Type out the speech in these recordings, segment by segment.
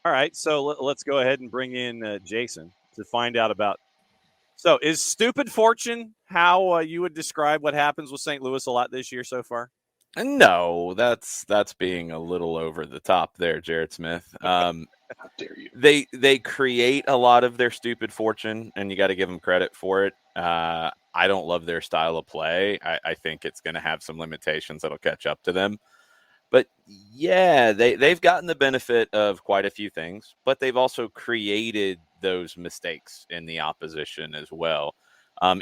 All right, so let's go ahead and bring in Jason to find out about. So, is stupid fortune how you would describe what happens with St. Louis a lot this year so far? No, that's being a little over the top there, Jared Smith. How dare you? They create a lot of their stupid fortune, and you got to give them credit for it. I don't love their style of play. I think it's going to have some limitations that'll catch up to them. But yeah, they've gotten the benefit of quite a few things, but they've also created those mistakes in the opposition as well.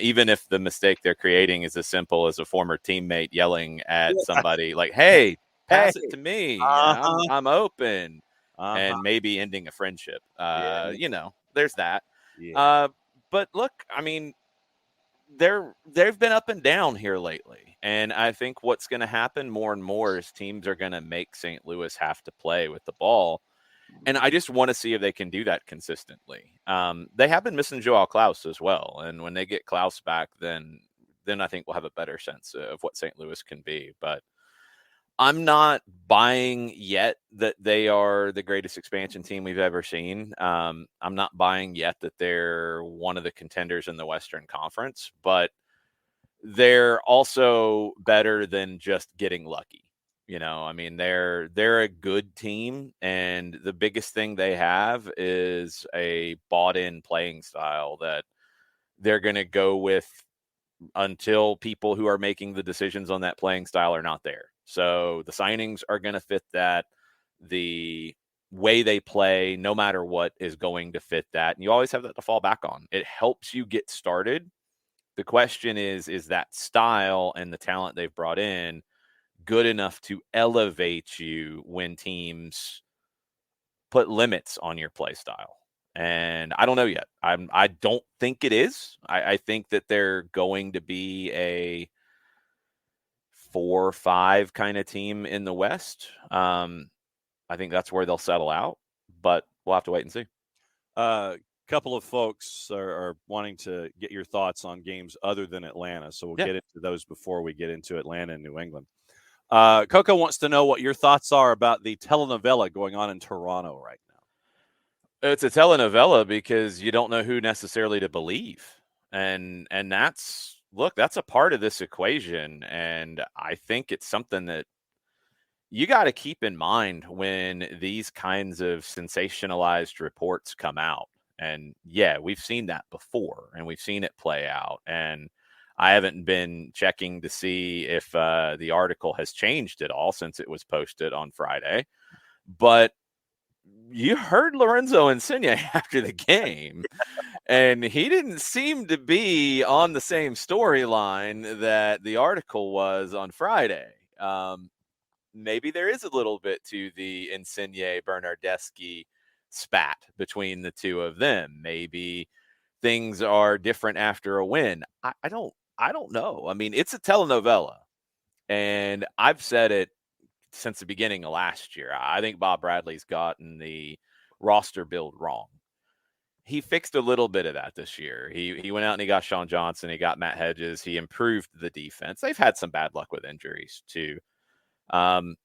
Even if the mistake they're creating is as simple as a former teammate yelling at Yeah. somebody like, "Hey, Hey. pass it to me. Uh huh. I'm open," Uh huh. and maybe ending a friendship. Yeah. There's that. Yeah. Uh, but look, I mean, they've been up and down here lately, and I think what's going to happen more and more is teams are going to make St. Louis have to play with the ball, and I just want to see if they can do that consistently. They have been missing Joao Klaus as well, and when they get Klaus back, then I think we'll have a better sense of what St. Louis can be. But I'm not buying yet that they are the greatest expansion team we've ever seen. I'm not buying yet that they're one of the contenders in the Western Conference, but they're also better than just getting lucky. I mean, they're a good team, and the biggest thing they have is a bought-in playing style that they're going to go with until people who are making the decisions on that playing style are not there. So the signings are going to fit that. The way they play, no matter what, is going to fit that. And you always have that to fall back on. It helps you get started. The question is that style and the talent they've brought in good enough to elevate you when teams put limits on your play style? And I don't know yet. I don't think it is. I think that they're going to be a 4 or 5 kind of team in the West. I think that's where they'll settle out, but we'll have to wait and see. A couple of folks are wanting to get your thoughts on games other than Atlanta, so we'll Yeah. get into those before we get into Atlanta and New England. Coco wants to know what your thoughts are about the telenovela going on in Toronto right now. It's a telenovela because you don't know who necessarily to believe. And that's a part of this equation. And I think it's something that you got to keep in mind when these kinds of sensationalized reports come out. And yeah, we've seen that before and we've seen it play out. And I haven't been checking to see if the article has changed at all since it was posted on Friday. But you heard Lorenzo Insigne after the game, and he didn't seem to be on the same storyline that the article was on Friday. Maybe there is a little bit to the Insigne Bernardeschi spat between the two of them. Maybe things are different after a win. I don't know. I mean, it's a telenovela, and I've said it since the beginning of last year. I think Bob Bradley's gotten the roster build wrong. He fixed a little bit of that this year. He went out and he got Sean Johnson, he got Matt Hedges, he improved the defense. They've had some bad luck with injuries too. Um,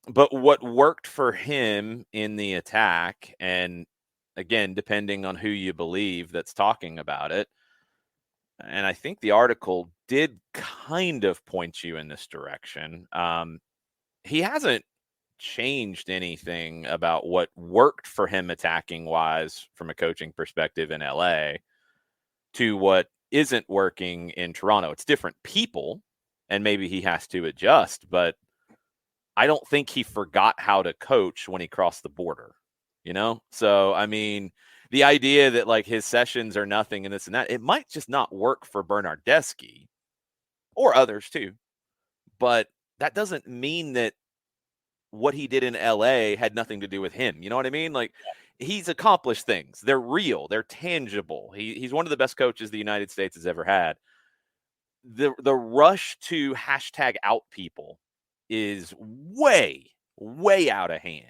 but what worked for him in the attack, and again, depending on who you believe that's talking about it, and I think the article did kind of point you in this direction. He hasn't changed anything about what worked for him attacking wise from a coaching perspective in LA to what isn't working in Toronto. It's different people, and maybe he has to adjust, but I don't think he forgot how to coach when he crossed the border. So, I mean, the idea that like his sessions are nothing and this and that, it might just not work for Bernardeschi or others too. But that doesn't mean that what he did in LA had nothing to do with him. You know what I mean? Like he's accomplished things. They're real. They're tangible. He's one of the best coaches the United States has ever had. The rush to hashtag out people is way, way out of hand.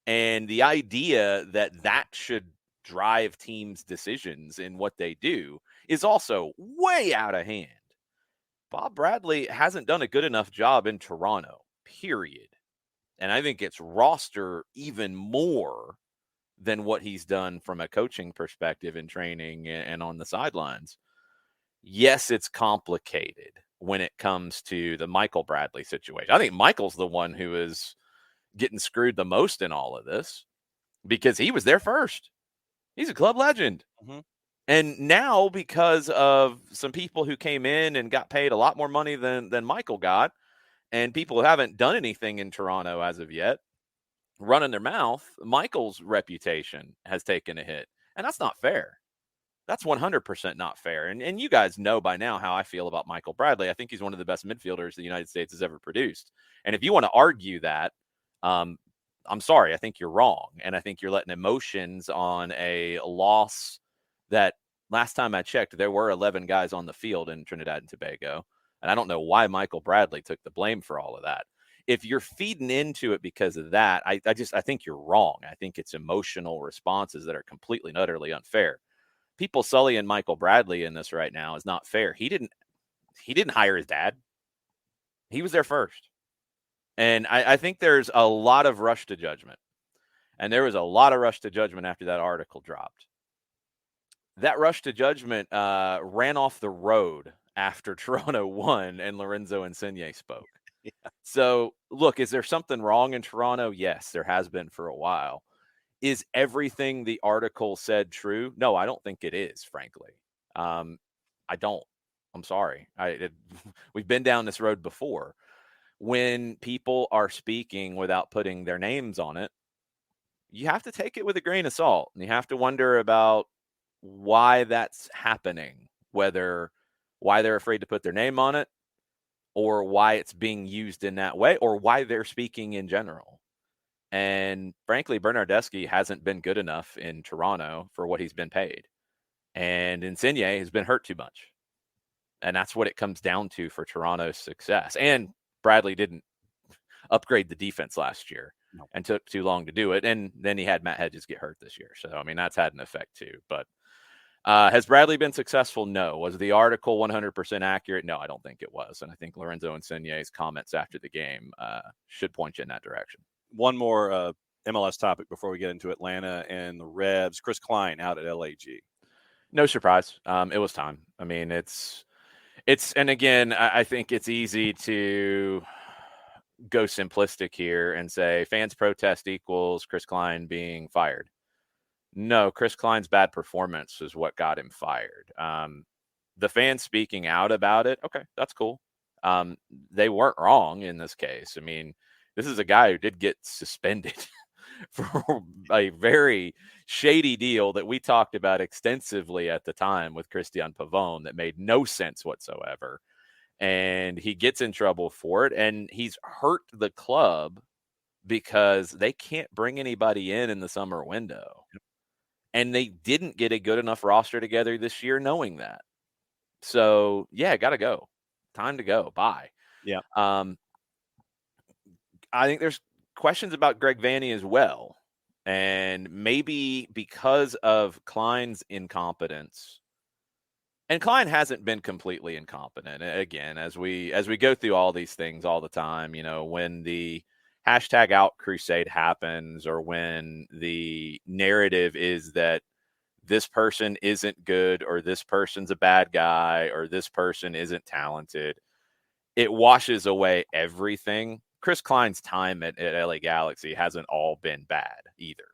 And the idea that that should drive teams' decisions in what they do is also way out of hand. Bob Bradley hasn't done a good enough job in Toronto, period. And I think it's roster even more than what he's done from a coaching perspective in training and on the sidelines. Yes, it's complicated when it comes to the Michael Bradley situation. I think Michael's the one who is getting screwed the most in all of this because he was there first. He's a club legend. Mm-hmm. And now, because of some people who came in and got paid a lot more money than Michael got, and people who haven't done anything in Toronto as of yet, running their mouth, Michael's reputation has taken a hit. And that's not fair. That's 100% not fair. And you guys know by now how I feel about Michael Bradley. I think he's one of the best midfielders the United States has ever produced. And if you want to argue that, I'm sorry. I think you're wrong. And I think you're letting emotions on a loss that last time I checked, there were 11 guys on the field in Trinidad and Tobago. And I don't know why Michael Bradley took the blame for all of that. If you're feeding into it because of that, I think you're wrong. I think it's emotional responses that are completely and utterly unfair. People sullying Michael Bradley in this right now is not fair. He didn't hire his dad. He was there first. And I think there's a lot of rush to judgment. And there was a lot of rush to judgment after that article dropped. That rush to judgment ran off the road after Toronto won and Lorenzo Insigne spoke. Yeah. So, look, is there something wrong in Toronto? Yes, there has been for a while. Is everything the article said true? No, I don't think it is, frankly. I don't. I'm sorry. We've been down this road before. When people are speaking without putting their names on it, you have to take it with a grain of salt. And you have to wonder about why that's happening, why they're afraid to put their name on it, or why it's being used in that way, or why they're speaking in general. And frankly, Bernardeschi hasn't been good enough in Toronto for what he's been paid. And Insigne has been hurt too much. And that's what it comes down to for Toronto's success. And Bradley didn't upgrade the defense last year and took too long to do it. And then he had Matt Hedges get hurt this year. So, I mean, that's had an effect too. But has Bradley been successful? No. Was the article 100% accurate? No, I don't think it was. And I think Lorenzo Insigne's comments after the game should point you in that direction. One more MLS topic before we get into Atlanta and the Revs. Chris Klein out at LAG. No surprise. It was time. I mean, it's, and again, I think it's easy to go simplistic here and say fans protest equals Chris Klein being fired. No, Chris Klein's bad performance is what got him fired. The fans speaking out about it, okay, that's cool. They weren't wrong in this case. I mean, this is a guy who did get suspended for a very shady deal that we talked about extensively at the time with Christian Pavone that made no sense whatsoever. And he gets in trouble for it, and he's hurt the club because they can't bring anybody in the summer window. And they didn't get a good enough roster together this year knowing that. So, yeah, got to go. Time to go. Bye. Yeah. I think there's questions about Greg Vanney as well. And maybe because of Klein's incompetence, and Klein hasn't been completely incompetent. Again, as we go through all these things all the time, you know, when the hashtag out crusade happens, or when the narrative is that this person isn't good, or this person's a bad guy, or this person isn't talented, it washes away everything. Chris Klein's time at LA Galaxy hasn't all been bad either.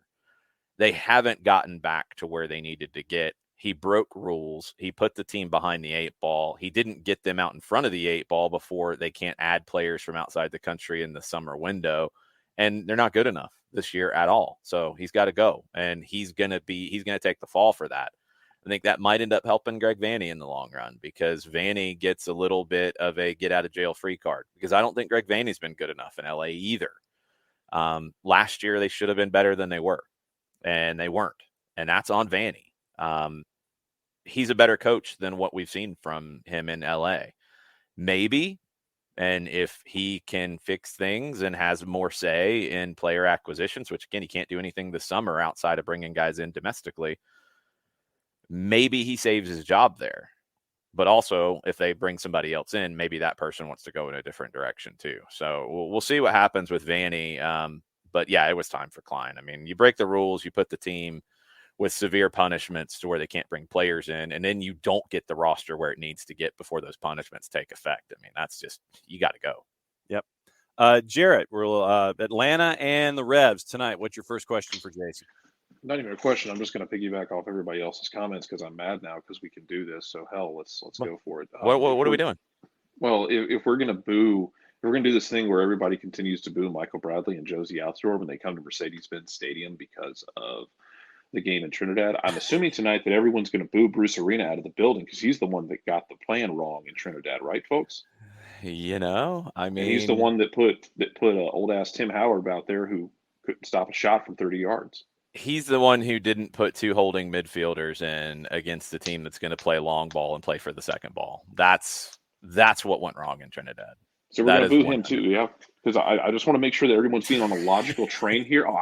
They haven't gotten back to where they needed to get. He broke rules. He put the team behind the 8 ball. He didn't get them out in front of the 8 ball before they can't add players from outside the country in the summer window. And they're not good enough this year at all. So he's got to go. And he's going to take the fall for that. I think that might end up helping Greg Vanney in the long run, because Vanney gets a little bit of a get out of jail free card, because I don't think Greg Vanney's been good enough in LA either. Last year, they should have been better than they were, and they weren't. And that's on Vanney. He's a better coach than what we've seen from him in LA. Maybe. And if he can fix things and has more say in player acquisitions, which again, he can't do anything this summer outside of bringing guys in domestically, maybe he saves his job there. But also, if they bring somebody else in, maybe that person wants to go in a different direction too. So we'll see what happens with Vanney. But yeah, it was time for Klein. I mean, you break the rules, you put the team with severe punishments to where they can't bring players in, and then you don't get the roster where it needs to get before those punishments take effect. I mean, that's just, you got to go. Yep. Jarrett, we're Atlanta and the Revs tonight. What's your first question for Jason? Not even a question. I'm just going to piggyback off everybody else's comments because I'm mad now because we can do this. So hell, let's go for it. What are we doing? Well, if we're going to boo, if we're going to do this thing where everybody continues to boo Michael Bradley and Josie Altidore when they come to Mercedes-Benz Stadium because of the game in Trinidad, I'm assuming tonight that everyone's going to boo Bruce Arena out of the building because he's the one that got the plan wrong in Trinidad, right, folks? You know, I mean, and he's the one that put old ass Tim Howard out there who couldn't stop a shot from 30 yards. He's the one who didn't put 2 holding midfielders in against the team that's going to play long ball and play for the second ball. That's what went wrong in Trinidad. So we're going to boo him too, yeah? Because I just want to make sure that everyone's being on a logical train here. Oh,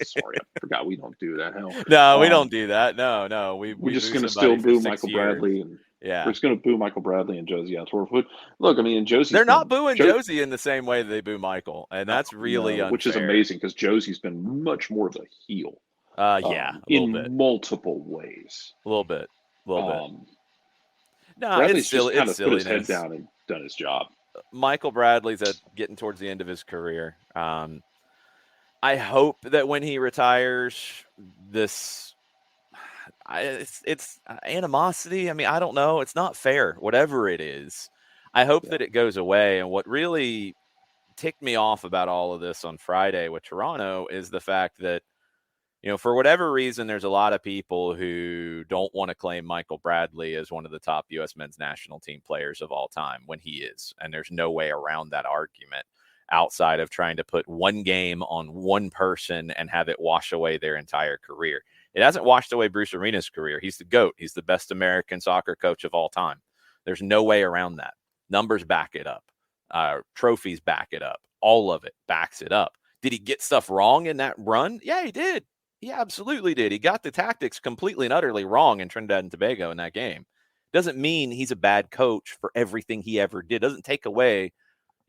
sorry, I forgot we don't do that. Hell, no, we don't do that. No, we're just going to still boo Michael Bradley and we're just going to boo Michael Bradley and Josie Altidore. Look, I mean, and Josie. They're not booing Josie in the same way they boo Michael, and that's really unfair. Which is amazing because Josie's been much more of a heel. In multiple ways. A little bit. No, Bradley's it's just kind of put his head down and done his job. Michael Bradley's getting towards the end of his career. I hope that when he retires, it's animosity. I mean, I don't know. It's not fair. Whatever it is, I hope that it goes away. And what really ticked me off about all of this on Friday with Toronto is the fact that, for whatever reason, there's a lot of people who don't want to claim Michael Bradley as one of the top U.S. men's national team players of all time when he is. And there's no way around that argument outside of trying to put one game on one person and have it wash away their entire career. It hasn't washed away Bruce Arena's career. He's the GOAT. He's the best American soccer coach of all time. There's no way around that. Numbers back it up. Trophies back it up. All of it backs it up. Did he get stuff wrong in that run? Yeah, he did. He absolutely did. He got the tactics completely and utterly wrong in Trinidad and Tobago in that game. Doesn't mean he's a bad coach for everything he ever did. Doesn't take away,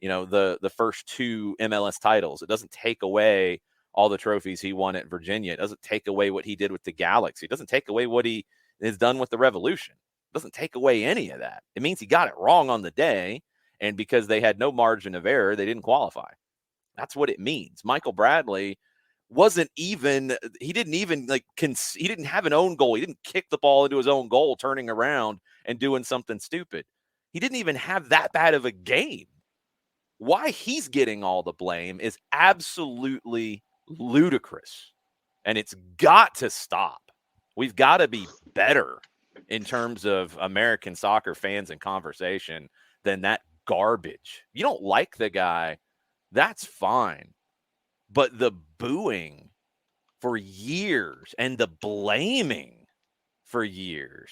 the first 2 MLS titles. It doesn't take away all the trophies he won at Virginia. It doesn't take away what he did with the Galaxy. It doesn't take away what he has done with the Revolution. It doesn't take away any of that. It means he got it wrong on the day, and because they had no margin of error, they didn't qualify. That's what it means. Michael Bradley he didn't have an own goal. He didn't kick the ball into his own goal, turning around and doing something stupid. He didn't even have that bad of a game. Why he's getting all the blame is absolutely ludicrous, and it's got to stop. We've got to be better in terms of American soccer fans and conversation than that garbage. You don't like the guy, that's fine. But the booing for years and the blaming for years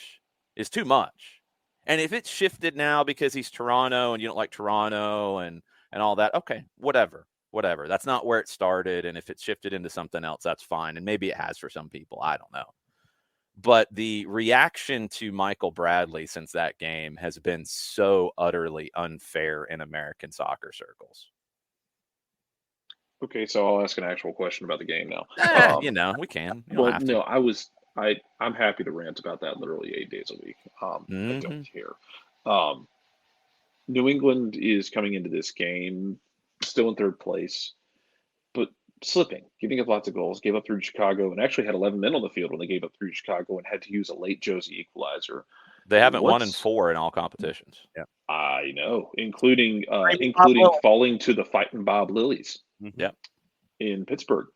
is too much. And if it's shifted now because he's Toronto and you don't like Toronto and all that, okay, whatever. That's not where it started. And if it's shifted into something else, that's fine. And maybe it has for some people. I don't know. But the reaction to Michael Bradley since that game has been so utterly unfair in American soccer circles. Okay, so I'll ask an actual question about the game now. We can. I'm happy to rant about that literally 8 days a week. I don't care. New England is coming into this game still in third place, but slipping, giving up lots of goals, gave up through Chicago, and actually had 11 men on the field when they gave up through Chicago and had to use a late Josie equalizer. They haven't won in 4 in all competitions. Yeah, I know, including falling to the fighting Bob Lillies. Yeah, in Pittsburgh.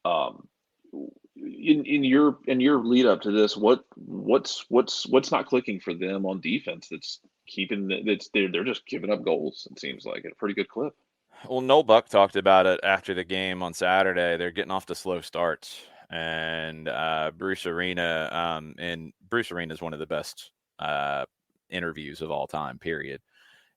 In your lead up to this, what's not clicking for them on defense? They're just giving up goals. It seems like at a pretty good clip. Well, Noel Buck talked about it after the game on Saturday. They're getting off to slow starts, and Bruce Arena is one of the best interviews of all time. Period.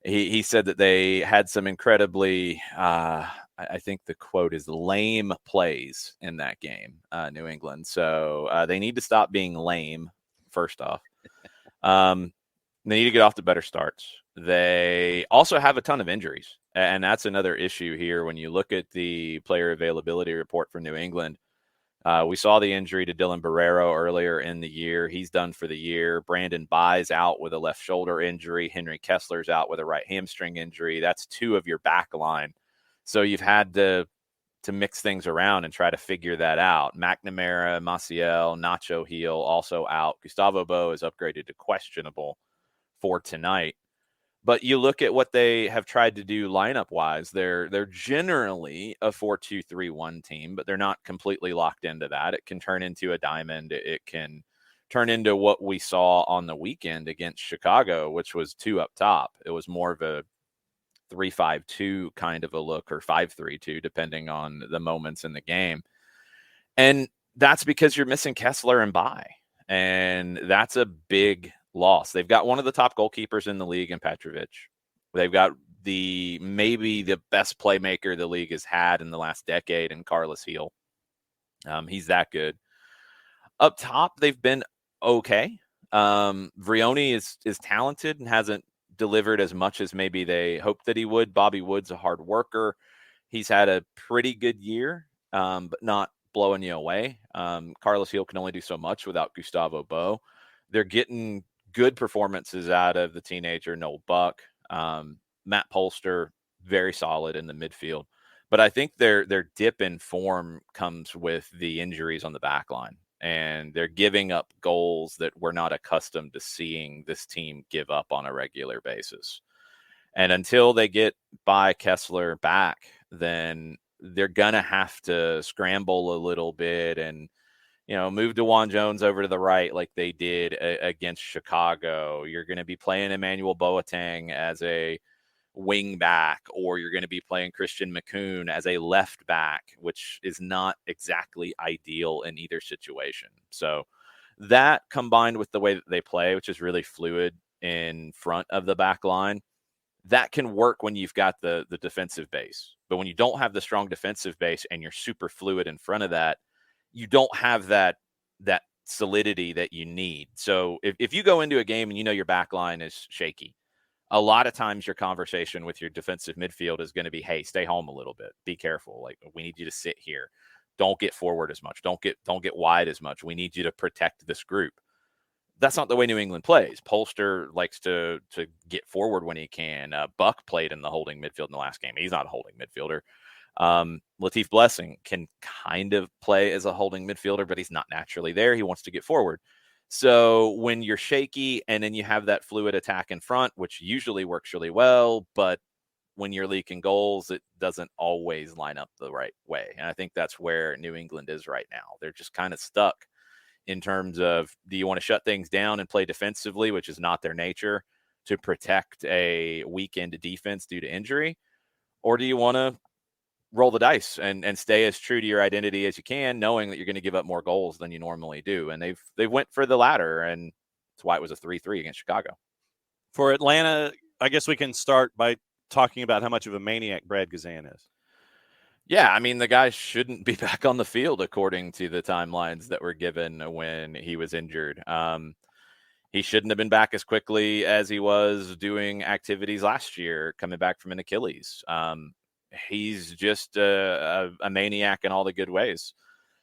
He said that they had some incredibly, I think the quote is lame plays in that game, New England. So they need to stop being lame, first off. They need to get off to better starts. They also have a ton of injuries. And that's another issue here. When you look at the player availability report for New England, we saw the injury to Dylan Barrero earlier in the year. He's done for the year. Brandon Bye's out with a left shoulder injury. Henry Kessler's out with a right hamstring injury. That's 2 of your back line. So you've had to mix things around and try to figure that out. McNamara, Maciel, Nacho Heel also out. Gustavo Bo is upgraded to questionable for tonight. But you look at what they have tried to do lineup-wise, they're generally a 4-2-3-1 team, but they're not completely locked into that. It can turn into a diamond. It can turn into what we saw on the weekend against Chicago, which was 2 up top. It was more of a 3-5-2 kind of a look, or 5-3-2, depending on the moments in the game. And that's because you're missing Kessler and Bye. And that's a big loss. They've got one of the top goalkeepers in the league in Petrovic. They've got maybe the best playmaker the league has had in the last decade in Carlos Heel. He's that good. Up top, they've been okay. Vrioni is talented and hasn't delivered as much as maybe they hoped that he would. Bobby Wood's a hard worker. He's had a pretty good year, but not blowing you away. Carlos Heel can only do so much without Gustavo Bo. They're getting good performances out of the teenager Noel Buck. Matt Polster, very solid in the midfield. But I think their dip in form comes with the injuries on the back line. And they're giving up goals that we're not accustomed to seeing this team give up on a regular basis. And until they get by Kessler back, then they're going to have to scramble a little bit and, move DeJuan Jones over to the right like they did against Chicago. You're going to be playing Emmanuel Boateng as a wing back, or you're going to be playing Christian McCoon as a left back, which is not exactly ideal in either situation. So that, combined with the way that they play, which is really fluid in front of the back line, that can work when you've got the defensive base. But when you don't have the strong defensive base and you're super fluid in front of that, you don't have that solidity that you need. So if you go into a game and your back line is shaky, a lot of times your conversation with your defensive midfield is going to be, hey, stay home a little bit. Be careful. Like, we need you to sit here. Don't get forward as much. Don't get wide as much. We need you to protect this group. That's not the way New England plays. Polster likes to get forward when he can. Buck played in the holding midfield in the last game. He's not a holding midfielder. Latif Blessing can kind of play as a holding midfielder, but he's not naturally there. He wants to get forward. So when you're shaky and then you have that fluid attack in front, which usually works really well, but when you're leaking goals, it doesn't always line up the right way. And I think that's where New England is right now. They're just kind of stuck in terms of, do you want to shut things down and play defensively, which is not their nature, to protect a weakened defense due to injury? Or do you want to roll the dice and stay as true to your identity as you can, knowing that you're going to give up more goals than you normally do? And they went for the latter, and that's why it was a 3-3 against Chicago. For Atlanta, I guess we can start by talking about how much of a maniac Brad Gazan is. Yeah, I mean, the guy shouldn't be back on the field according to the timelines that were given when he was injured. He shouldn't have been back as quickly as he was doing activities last year, coming back from an Achilles. He's just a maniac in all the good ways.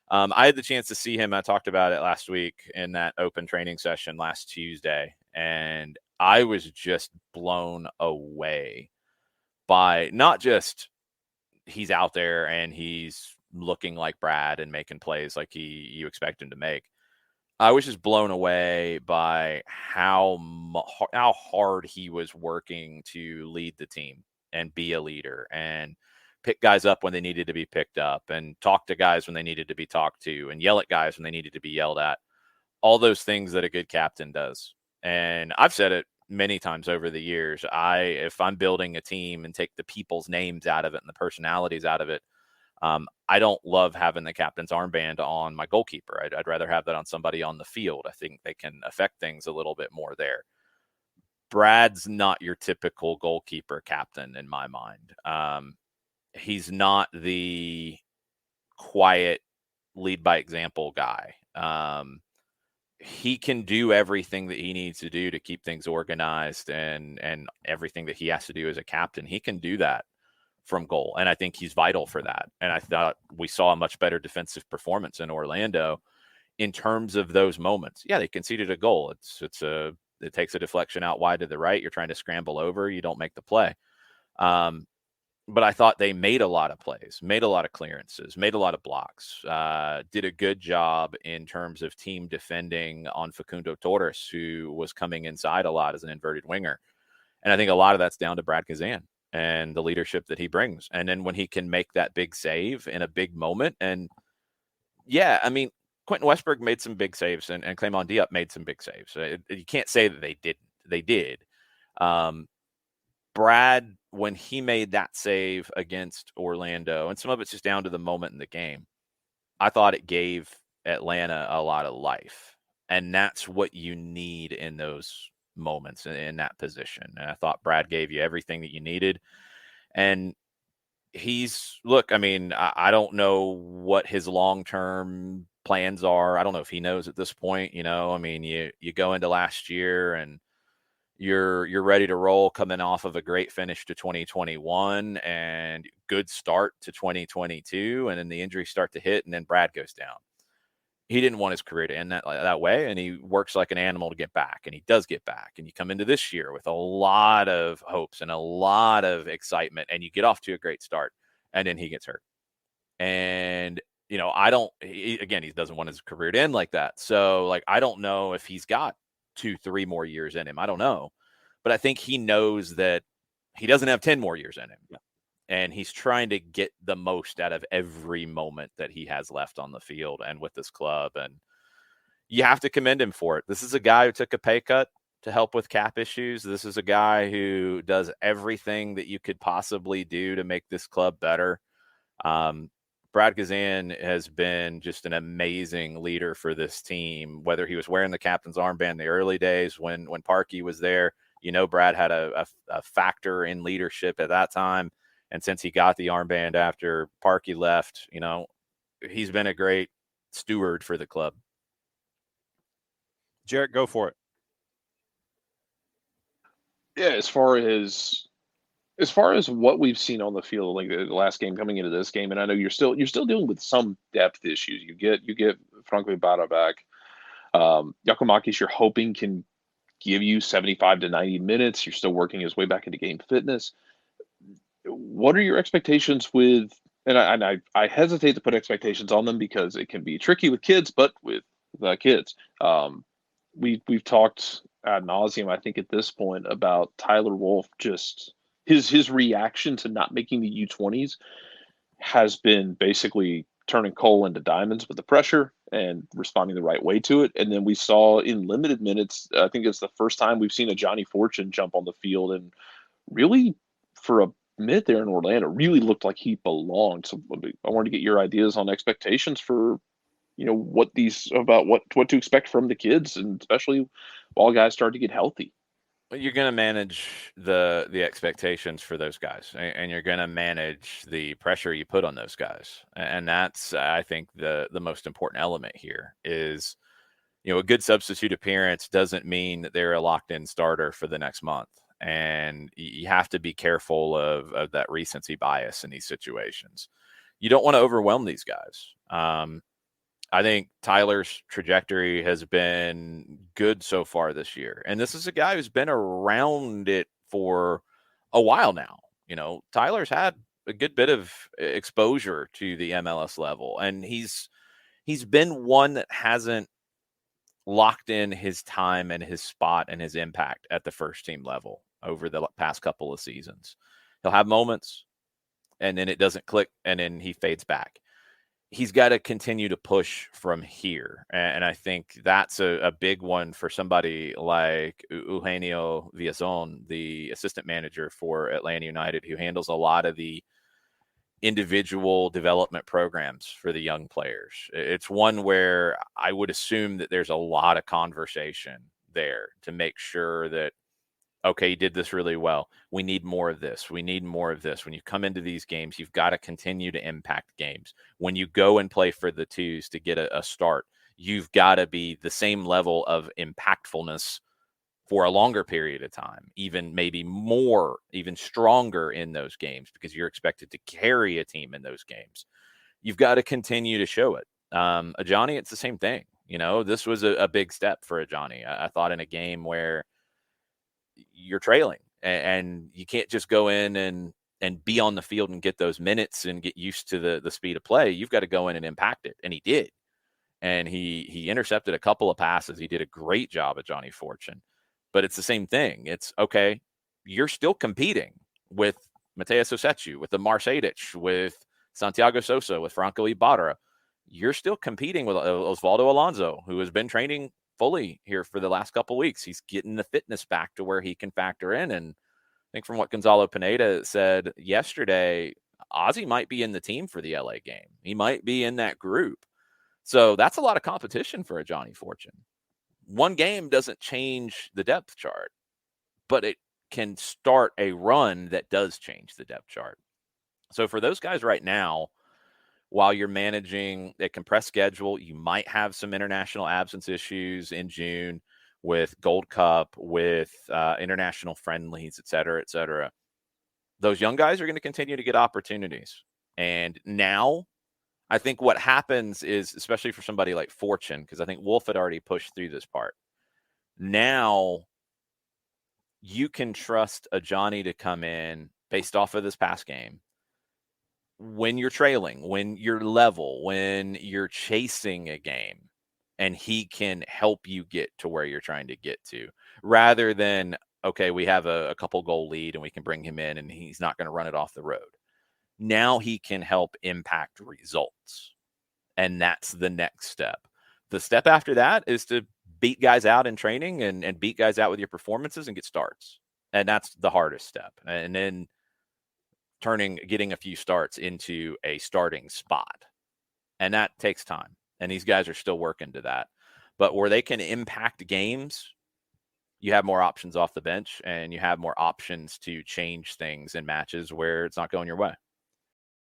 I had the chance to see him. I talked about it last week in that open training session last Tuesday, and I was just blown away by not just he's out there and he's looking like Brad and making plays like you expect him to make. I was just blown away by how hard he was working to lead the team and be a leader and pick guys up when they needed to be picked up and talk to guys when they needed to be talked to and yell at guys when they needed to be yelled at. All those things that a good captain does. And I've said it many times over the years. If I'm building a team and take the people's names out of it and the personalities out of it, I don't love having the captain's armband on my goalkeeper. I'd rather have that on somebody on the field. I think they can affect things a little bit more there. Brad's not your typical goalkeeper captain in my mind. He's not the quiet lead by example guy. He can do everything that he needs to do to keep things organized and everything that he has to do as a captain. He can do that. from goal. And I think he's vital for that. And I thought we saw a much better defensive performance in Orlando in terms of those moments. Yeah, they conceded a goal. It takes a deflection out wide to the right. You're trying to scramble over. You don't make the play. But I thought they made a lot of plays, made a lot of clearances, made a lot of blocks, did a good job in terms of team defending on Facundo Torres, who was coming inside a lot as an inverted winger. And I think a lot of that's down to Brad Kazan and the leadership that he brings. And then when he can make that big save in a big moment, and yeah, I mean, Quentin Westberg made some big saves and Clément Diop made some big saves. You can't say that they didn't. They did. Brad, when he made that save against Orlando, and some of it's just down to the moment in the game, I thought it gave Atlanta a lot of life. And that's what you need in those moments in that position. And I thought Brad gave you everything that you needed. And I mean, I don't know what his long-term plans are. I don't know if he knows at this point, I mean, you go into last year and you're ready to roll coming off of a great finish to 2021 and good start to 2022. And then the injuries start to hit and then Brad goes down. He didn't want his career to end that way. And he works like an animal to get back, and he does get back. And you come into this year with a lot of hopes and a lot of excitement, and you get off to a great start, and then he gets hurt. And, he doesn't want his career to end like that. So I don't know if he's got 2-3 more years in him. I don't know. But I think he knows that he doesn't have 10 more years in him. Yeah. And he's trying to get the most out of every moment that he has left on the field and with this club. And you have to commend him for it. This is a guy who took a pay cut to help with cap issues. This is a guy who does everything that you could possibly do to make this club better. Brad Kazan has been just an amazing leader for this team, whether he was wearing the captain's armband in the early days when Parkey was there. Brad had a factor in leadership at that time. And since he got the armband after Parkey left, he's been a great steward for the club. Jarrett, go for it. Yeah, as far as what we've seen on the field, like the last game coming into this game, and I know you're still dealing with some depth issues. You get Frank Vibara back. Giacomakis, you're hoping can give you 75 to 90 minutes. You're still working his way back into game fitness. What are your expectations with? And I hesitate to put expectations on them because it can be tricky with kids, but with kids, we've talked ad nauseum, I think, at this point about Tyler Wolff. Just his reaction to not making the U20s has been basically turning coal into diamonds with the pressure and responding the right way to it. And then we saw in limited minutes, I think it's the first time we've seen a Johnny Fortune jump on the field and really, for a minute there in Orlando, really looked like he belonged. So I wanted to get your ideas on expectations for, what to expect from the kids, and especially while guys start to get healthy. You're going to manage the expectations for those guys, and you're going to manage the pressure you put on those guys. And that's, I think, the most important element here is, a good substitute appearance doesn't mean that they're a locked-in starter for the next month. And you have to be careful of that recency bias in these situations. You don't want to overwhelm these guys. I think Tyler's trajectory has been good so far this year. And this is a guy who's been around it for a while now. Tyler's had a good bit of exposure to the MLS level. And he's been one that hasn't locked in his time and his spot and his impact at the first team level over the past couple of seasons. He'll have moments and then it doesn't click and then he fades back. He's got to continue to push from here. And I think that's a big one for somebody like Eugenio Villazon, the assistant manager for Atlanta United, who handles a lot of the individual development programs for the young players. It's one where I would assume that there's a lot of conversation there to make sure that, okay, you did this really well. We need more of this. We need more of this. When you come into these games, you've got to continue to impact games. When you go and play for the twos to get a start, you've got to be the same level of impactfulness for a longer period of time, even maybe more, even stronger in those games, because you're expected to carry a team in those games. You've got to continue to show it. Ajani, it's the same thing. You know, this was a big step for Ajani. I thought in a game where you're trailing and you can't just go in and be on the field and get those minutes and get used to the speed of play. You've got to go in and impact it. And he did. And he intercepted a couple of passes. He did a great job at Johnny Fortune. But it's the same thing. It's okay. You're still competing with Mateus Osechu, with the Marcedic, with Santiago Sosa, with Franco Ibarra. You're still competing with Osvaldo Alonso, who has been training fully here for the last couple of weeks. He's getting the fitness back to where he can factor in. And I think from what Gonzalo Pineda said yesterday, Ozzy might be in the team for the LA game. He might be in that group. So that's a lot of competition for a Johnny Fortune. One game doesn't change the depth chart, but it can start a run that does change the depth chart. So for those guys right now, while you're managing a compressed schedule, you might have some international absence issues in June with Gold Cup, with international friendlies, et cetera, et cetera. Those young guys are going to continue to get opportunities. And now I think what happens is, especially for somebody like Fortune, because I think Wolf had already pushed through this part. Now you can trust a Johnny to come in based off of this past game when you're trailing, when you're level, when you're chasing a game, and he can help you get to where you're trying to get to, rather than, okay, we have a couple goal lead and we can bring him in and he's not going to run it off the road. Now he can help impact results. And that's the next step. The step after that is to beat guys out in training and beat guys out with your performances and get starts. And that's the hardest step. And then getting a few starts into a starting spot. And that takes time. And these guys are still working to that. But where they can impact games, you have more options off the bench and you have more options to change things in matches where it's not going your way.